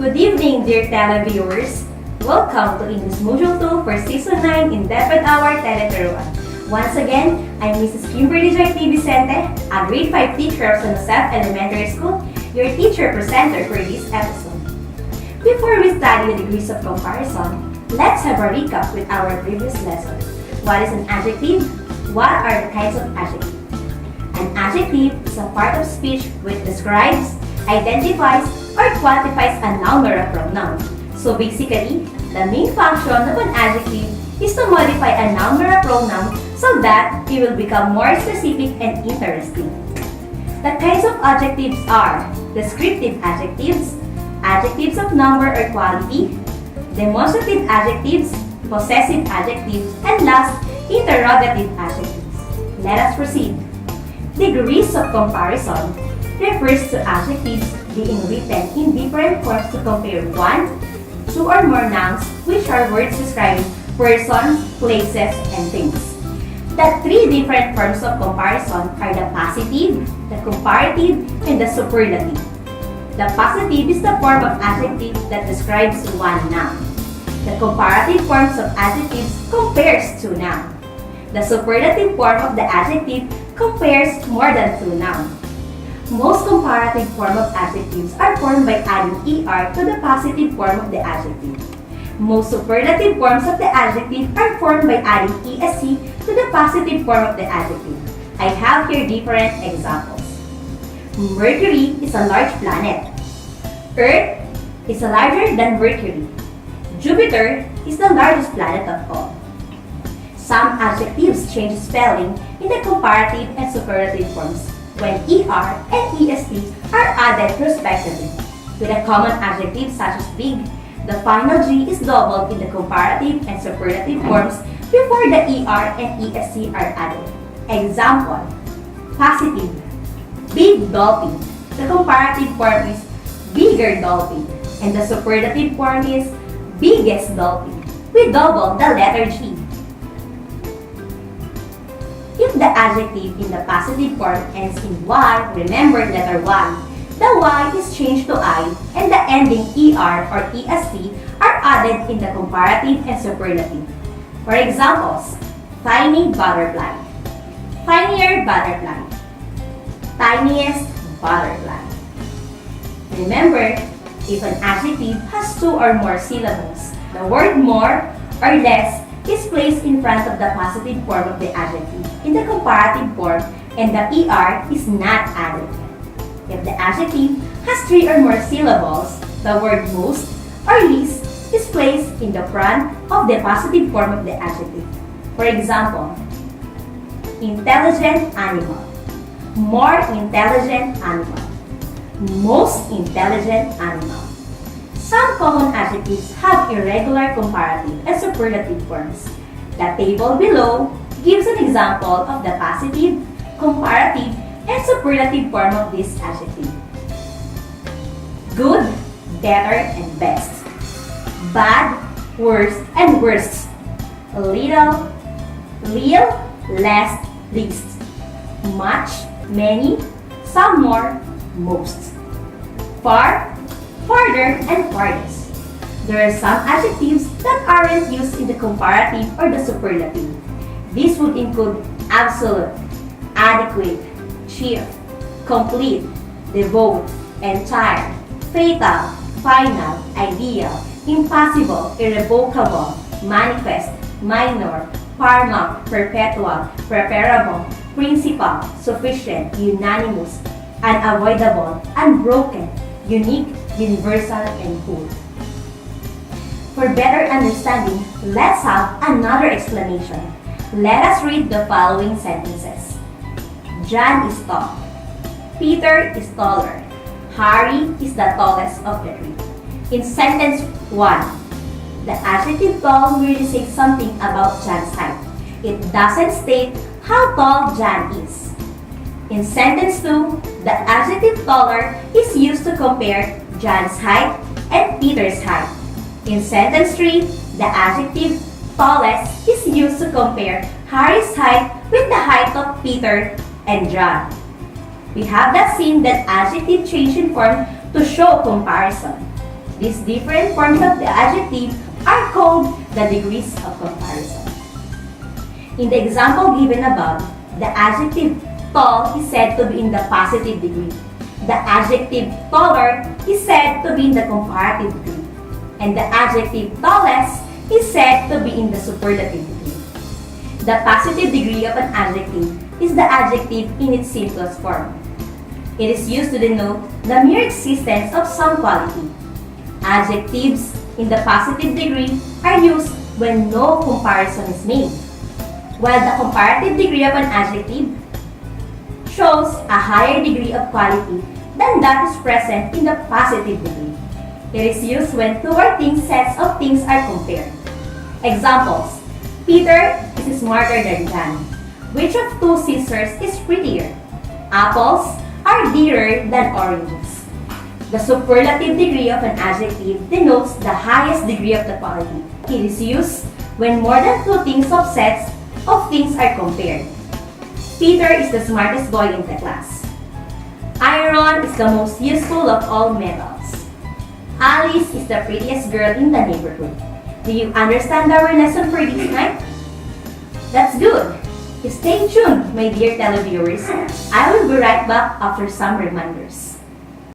Good evening, dear televiewers. Welcome to English Module 2 for Season 9 in DepED Hour, Tele-Turuan. Once again, I'm Mrs. Kimberly Joy T. Vicente, a grade 5 teacher of San Josef Elementary School, your teacher presenter for this episode. Before we study the degrees of comparison, let's have a recap with our previous lesson. What is an adjective? What are the kinds of adjectives? An adjective is a part of speech which describes, identifies, or quantifies a noun or a pronoun. So basically, the main function of an adjective is to modify a noun or a pronoun so that it will become more specific and interesting. The kinds of adjectives are descriptive adjectives, adjectives of number or quality, demonstrative adjectives, possessive adjectives, and last, interrogative adjectives. Let us proceed. Degrees of comparison refers to adjectives being written in different forms to compare one, two or more nouns, which are words describing persons, places, and things. The three different forms of comparison are the positive, the comparative, and the superlative. The positive is the form of adjective that describes one noun. The comparative forms of adjectives compares two nouns. The superlative form of the adjective compares more than two nouns. Most comparative form of adjectives are formed by adding ER to the positive form of the adjective. Most superlative forms of the adjective are formed by adding ESC to the positive form of the adjective. I have here different examples. Mercury is a large planet. Earth is larger than Mercury. Jupiter is the largest planet of all. Some adjectives change spelling in the comparative and superlative forms when ER and EST are added respectively. With a common adjective such as big, the final G is doubled in the comparative and superlative forms before the ER and EST are added. Example, positive, big dolphin. The comparative form is bigger dolphin, and the superlative form is biggest dolphin. We double the letter G. If the adjective in the positive form ends in Y, remember letter Y, the Y is changed to I and the ending ER or EST are added in the comparative and superlative. For examples, tiny butterfly, tinier butterfly, tiniest butterfly. Remember, if an adjective has two or more syllables, the word more or less is placed in front of the positive form of the adjective in the comparative form and the ER is not added. If the adjective has three or more syllables, the word most or least is placed in the front of the positive form of the adjective. For example, intelligent animal, more intelligent animal, most intelligent animal. Some common adjectives have irregular comparative and superlative forms. The table below gives an example of the positive, comparative, and superlative form of this adjective. Good, better, and best. Bad, worst, and worst. Little, real, less, least. Much, many, some more, most. Far, farther, and farthest. There are some adjectives that aren't used in the comparative or the superlative. This would include absolute, adequate, cheap, complete, devote, entire, fatal, final, ideal, impossible, irrevocable, manifest, minor, paramount, perpetual, preferable, principal, sufficient, unanimous, unavoidable, unbroken, unique, universal, and whole. For better understanding, let's have another explanation. Let us read the following sentences. John is tall. Peter is taller. Harry is the tallest of the three. In sentence 1, the adjective tall merely says something about John's height. It doesn't state how tall John is. In sentence 2, the adjective taller is used to compare John's height and Peter's height. In sentence 3, the adjective tallest is used to compare Harry's height with the height of Peter and John. We have thus seen that adjective change in form to show comparison. These different forms of the adjective are called the degrees of comparison. In the example given above, the adjective tall is said to be in the positive degree. The adjective taller is said to be in the comparative degree. And the adjective tallest is said to be in the superlative degree. The positive degree of an adjective is the adjective in its simplest form. It is used to denote the mere existence of some quality. Adjectives in the positive degree are used when no comparison is made, while the comparative degree of an adjective shows a higher degree of quality than that is present in the positive degree. It is used when two or three sets of things are compared. Examples: Peter is smarter than John. Which of two scissors is prettier? Apples are dearer than oranges. The superlative degree of an adjective denotes the highest degree of the quality. It is used when more than two things of sets of things are compared. Peter is the smartest boy in the class. Iron is the most useful of all metals. Alice is the prettiest girl in the neighborhood. Do you understand our lesson for this night? That's good. Stay tuned, my dear televiewers. I will be right back after some reminders.